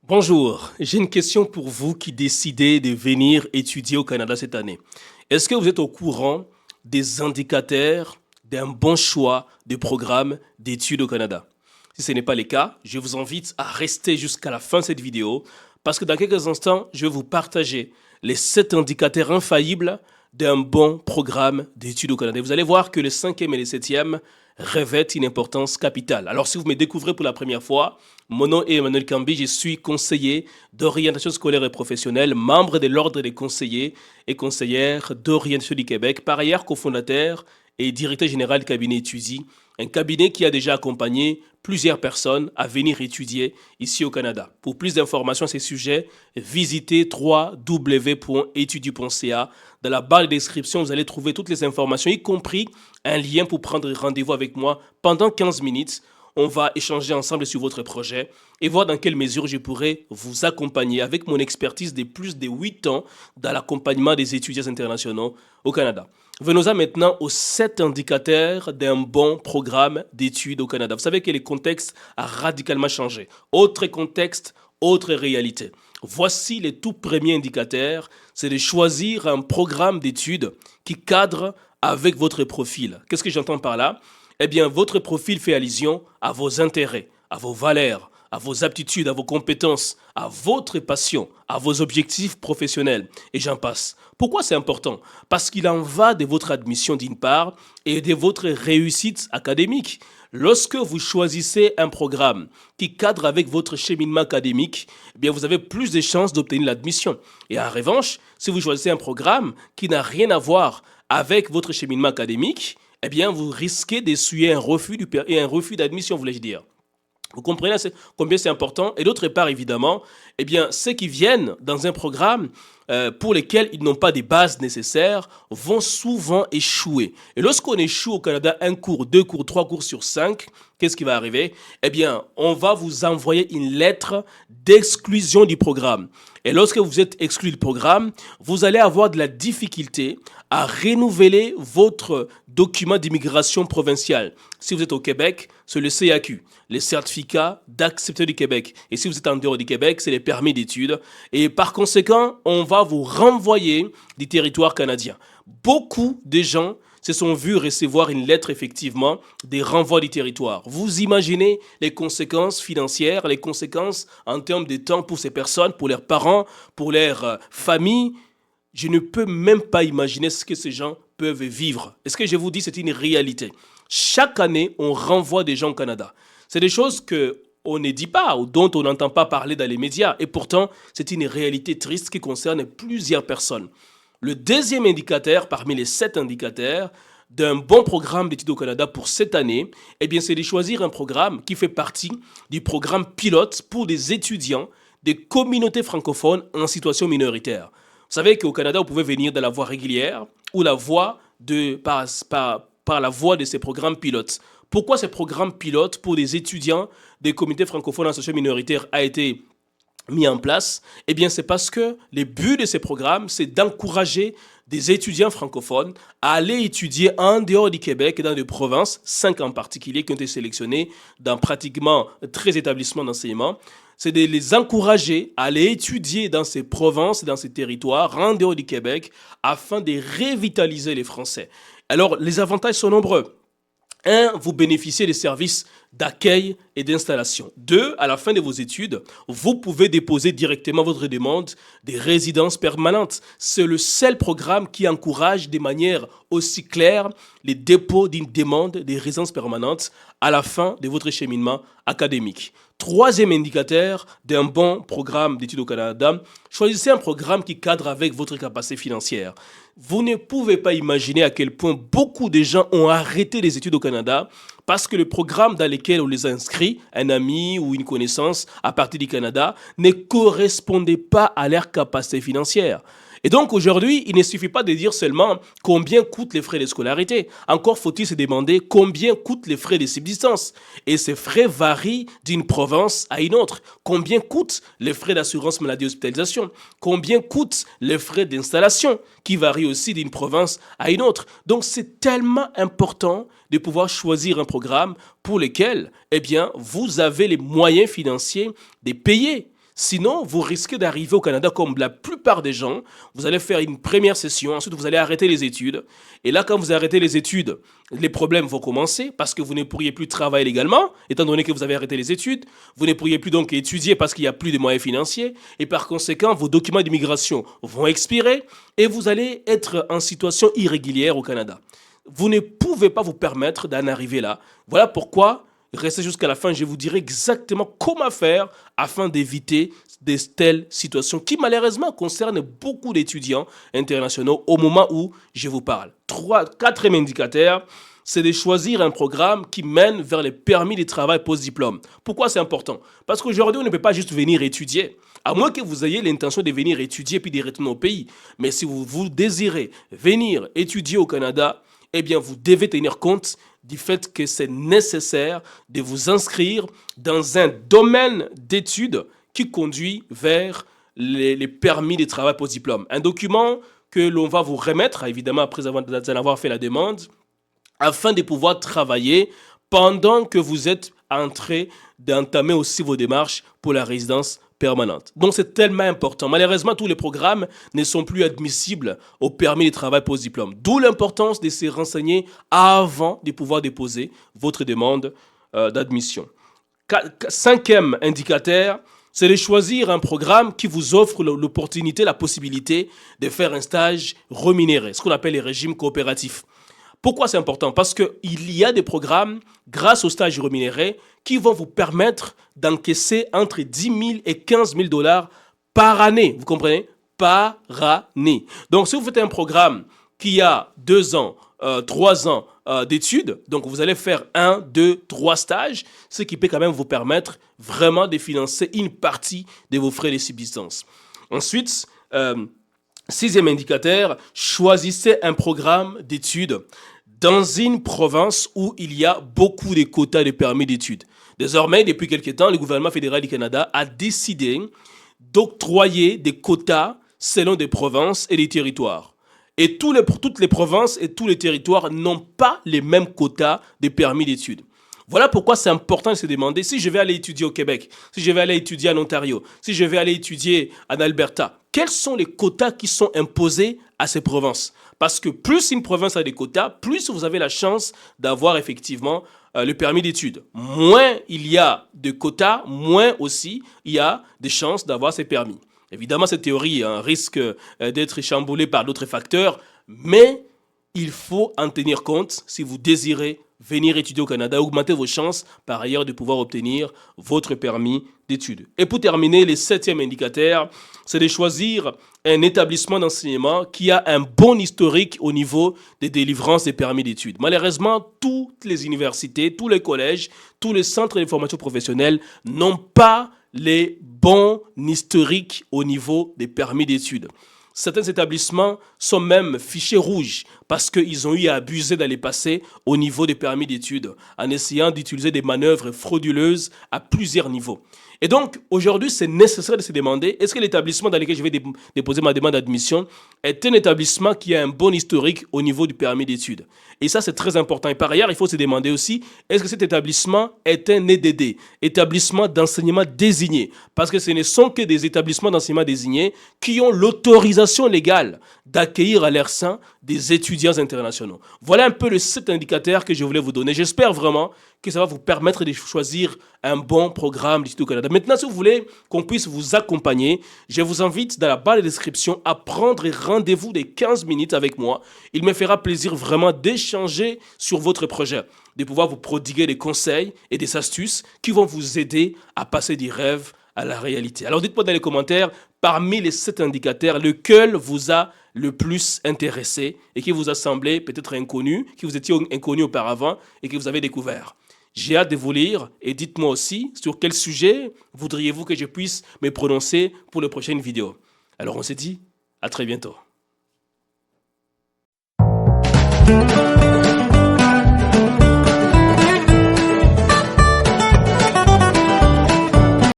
Bonjour, j'ai une question pour vous qui décidez de venir étudier au Canada cette année. Est-ce que vous êtes au courant des indicateurs d'un bon choix de programme d'études au Canada? Si ce n'est pas le cas, je vous invite à rester jusqu'à la fin de cette vidéo parce que dans quelques instants, je vais vous partager les 7 indicateurs infaillibles d'un bon programme d'études au Canada. Vous allez voir que le 5e et le 7e revêtent une importance capitale. Alors si vous me découvrez pour la première fois, mon nom est Emmanuel Kambi, je suis conseiller d'orientation scolaire et professionnelle, membre de l'Ordre des conseillers et conseillères d'orientation du Québec, par ailleurs cofondateur et directeur général du cabinet Étudie, un cabinet qui a déjà accompagné plusieurs personnes à venir étudier ici au Canada. Pour plus d'informations sur ces sujets, visitez www.etudie.ca. Dans la barre de description, vous allez trouver toutes les informations, y compris un lien pour prendre rendez-vous avec moi pendant 15 minutes. On va échanger ensemble sur votre projet et voir dans quelle mesure je pourrais vous accompagner avec mon expertise de plus de 8 ans dans l'accompagnement des étudiants internationaux au Canada. Venons-en maintenant aux 7 indicateurs d'un bon programme d'études au Canada. Vous savez que le contexte a radicalement changé. Autre contexte, autre réalité. Voici les tout premiers indicateurs, c'est de choisir un programme d'études qui cadre avec votre profil. Qu'est-ce que j'entends par là? Eh bien, votre profil fait allusion à vos intérêts, à vos valeurs, à vos aptitudes, à vos compétences, à votre passion, à vos objectifs professionnels, et j'en passe. Pourquoi c'est important? Parce qu'il en va de votre admission d'une part et de votre réussite académique. Lorsque vous choisissez un programme qui cadre avec votre cheminement académique, eh bien vous avez plus de chances d'obtenir l'admission. Et en revanche, si vous choisissez un programme qui n'a rien à voir avec votre cheminement académique, eh bien, vous risquez d'essuyer un refus d'admission, voulais-je dire. Vous comprenez combien c'est important? Et d'autre part, évidemment, eh bien, ceux qui viennent dans un programme pour lesquels ils n'ont pas des bases nécessaires vont souvent échouer. Et lorsqu'on échoue au Canada, 1 cours, 2 cours, 3 cours sur 5, qu'est-ce qui va arriver? Eh bien, on va vous envoyer une lettre d'exclusion du programme. Et lorsque vous êtes exclu du programme, vous allez avoir de la difficulté à renouveler votre document d'immigration provinciale. Si vous êtes au Québec, c'est le CAQ, les certificats d'acceptation du Québec. Et si vous êtes en dehors du Québec, c'est les permis d'études. Et par conséquent, on va vous renvoyer du territoire canadien. Beaucoup de gens se sont vus recevoir une lettre, effectivement, des renvois du territoire. Vous imaginez les conséquences financières, les conséquences en termes de temps pour ces personnes, pour leurs parents, pour leurs familles. Je ne peux même pas imaginer ce que ces gens peuvent vivre. Est-ce que je vous dis, c'est une réalité? Chaque année, on renvoie des gens au Canada. C'est des choses qu'on ne dit pas ou dont on n'entend pas parler dans les médias. Et pourtant, c'est une réalité triste qui concerne plusieurs personnes. Le deuxième indicateur, parmi les 7 indicateurs, d'un bon programme d'études au Canada pour cette année, eh bien, c'est de choisir un programme qui fait partie du programme pilote pour des étudiants des communautés francophones en situation minoritaire. Vous savez qu'au Canada, vous pouvez venir de la voie régulière ou la voie par la voie de ces programmes pilotes. Pourquoi ces programmes pilotes pour des étudiants des communautés francophones en situation minoritaire a été mis en place? Eh bien, c'est parce que le but de ces programmes, c'est d'encourager des étudiants francophones à aller étudier en dehors du Québec et dans des provinces, 5 en particulier, qui ont été sélectionnés dans pratiquement 13 établissements d'enseignement. C'est de les encourager à aller étudier dans ces provinces, dans ces territoires, en dehors du Québec, afin de revitaliser les Français. Alors, les avantages sont nombreux. 1, vous bénéficiez des services d'accueil et d'installation. 2, à la fin de vos études, vous pouvez déposer directement votre demande de résidence permanente. C'est le seul programme qui encourage de manière aussi claire les dépôts d'une demande de résidence permanente à la fin de votre cheminement académique. 3e indicateur d'un bon programme d'études au Canada, choisissez un programme qui cadre avec votre capacité financière. Vous ne pouvez pas imaginer à quel point beaucoup de gens ont arrêté les études au Canada parce que le programme dans lequel on les a inscrits, un ami ou une connaissance à partir du Canada, ne correspondait pas à leur capacité financière. Et donc aujourd'hui, il ne suffit pas de dire seulement combien coûtent les frais de scolarité. Encore faut-il se demander combien coûtent les frais de subsistance. Et ces frais varient d'une province à une autre. Combien coûtent les frais d'assurance maladie et hospitalisation? Combien coûtent les frais d'installation qui varient aussi d'une province à une autre? Donc c'est tellement important de pouvoir choisir un programme pour lequel, eh bien, vous avez les moyens financiers de payer. Sinon, vous risquez d'arriver au Canada comme la plupart des gens. Vous allez faire une première session, ensuite vous allez arrêter les études. Et là, quand vous arrêtez les études, les problèmes vont commencer parce que vous ne pourriez plus travailler légalement, étant donné que vous avez arrêté les études. Vous ne pourriez plus donc étudier parce qu'il n'y a plus de moyens financiers. Et par conséquent, vos documents d'immigration vont expirer et vous allez être en situation irrégulière au Canada. Vous ne pouvez pas vous permettre d'en arriver là. Voilà pourquoi restez jusqu'à la fin, je vous dirai exactement comment faire afin d'éviter de telles situations qui malheureusement concernent beaucoup d'étudiants internationaux au moment où je vous parle. Quatrième indicateur, c'est de choisir un programme qui mène vers les permis de travail post-diplôme. Pourquoi c'est important? Parce qu'aujourd'hui, on ne peut pas juste venir étudier. À moins que vous ayez l'intention de venir étudier puis de retourner au pays. Mais si vous désirez venir étudier au Canada, eh bien, vous devez tenir compte du fait que c'est nécessaire de vous inscrire dans un domaine d'études qui conduit vers les permis de travail post-diplôme. Un document que l'on va vous remettre, évidemment, après d'en avoir fait la demande, afin de pouvoir travailler pendant que vous êtes en train d'entamer aussi vos démarches pour la résidence permanente. Donc c'est tellement important. Malheureusement, tous les programmes ne sont plus admissibles au permis de travail post-diplôme. D'où l'importance de se renseigner avant de pouvoir déposer votre demande d'admission. Cinquième indicateur, c'est de choisir un programme qui vous offre l'opportunité, la possibilité de faire un stage rémunéré, ce qu'on appelle les régimes coopératifs. Pourquoi c'est important? Parce qu'il y a des programmes, grâce au stage rémunéré, qui vont vous permettre d'encaisser entre 10 000 et 15 000 dollars par année. Vous comprenez? Par année. Donc, si vous faites un programme qui a 2 ans, 3 ans d'études, donc vous allez faire 1, 2, 3 stages, ce qui peut quand même vous permettre vraiment de financer une partie de vos frais de subsistance. Ensuite, sixième indicateur, choisissez un programme d'études dans une province où il y a beaucoup de quotas de permis d'études. Désormais, depuis quelques temps, le gouvernement fédéral du Canada a décidé d'octroyer des quotas selon des provinces et des territoires. Et toutes les provinces et tous les territoires n'ont pas les mêmes quotas de permis d'études. Voilà pourquoi c'est important de se demander si je vais aller étudier au Québec, si je vais aller étudier en Ontario, si je vais aller étudier en Alberta. Quels sont les quotas qui sont imposés à ces provinces? Parce que plus une province a des quotas, plus vous avez la chance d'avoir effectivement le permis d'études. Moins il y a de quotas, moins aussi il y a des chances d'avoir ces permis. Évidemment, cette théorie risque d'être chamboulée par d'autres facteurs, mais il faut en tenir compte si vous désirez venir étudier au Canada, augmenter vos chances par ailleurs de pouvoir obtenir votre permis d'études. Et pour terminer, le septième indicateur, c'est de choisir un établissement d'enseignement qui a un bon historique au niveau des délivrances des permis d'études. Malheureusement, toutes les universités, tous les collèges, tous les centres de formation professionnelle n'ont pas les bons historiques au niveau des permis d'études. Certains établissements sont même fichés rouges parce qu'ils ont eu à abuser dans le passé au niveau des permis d'études en essayant d'utiliser des manœuvres frauduleuses à plusieurs niveaux. Et donc, aujourd'hui, c'est nécessaire de se demander, est-ce que l'établissement dans lequel je vais déposer ma demande d'admission est un établissement qui a un bon historique au niveau du permis d'études? Et ça, c'est très important. Et par ailleurs, il faut se demander aussi, est-ce que cet établissement est un EDD, établissement d'enseignement désigné? Parce que ce ne sont que des établissements d'enseignement désignés qui ont l'autorisation légale d'accueillir à leur sein des étudiants internationaux. Voilà un peu les 7 indicateurs que je voulais vous donner. J'espère vraiment que ça va vous permettre de choisir un bon programme d'Institut Canada. Maintenant, si vous voulez qu'on puisse vous accompagner, je vous invite dans la barre de description à prendre rendez-vous de 15 minutes avec moi. Il me fera plaisir vraiment d'échanger sur votre projet, de pouvoir vous prodiguer des conseils et des astuces qui vont vous aider à passer du rêve à la réalité. Alors dites-moi dans les commentaires, parmi les 7 indicateurs, lequel vous a le plus intéressé et qui vous a semblé peut-être inconnu, qui vous étiez inconnu auparavant et que vous avez découvert. J'ai hâte de vous lire et dites-moi aussi sur quel sujet voudriez-vous que je puisse me prononcer pour les prochaines vidéos. Alors on se dit À très bientôt.